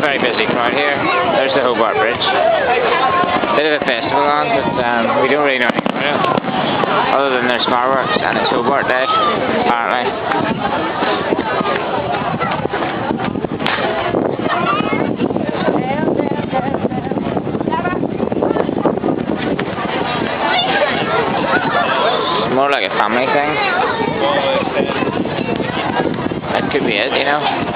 very busy crowd here. There's the Hobart Bridge. Bit of a festival on, but we don't really know anything about it. Other than there's fireworks and it's Hobart Day, apparently. It's more like a family thing. That could be it, you know.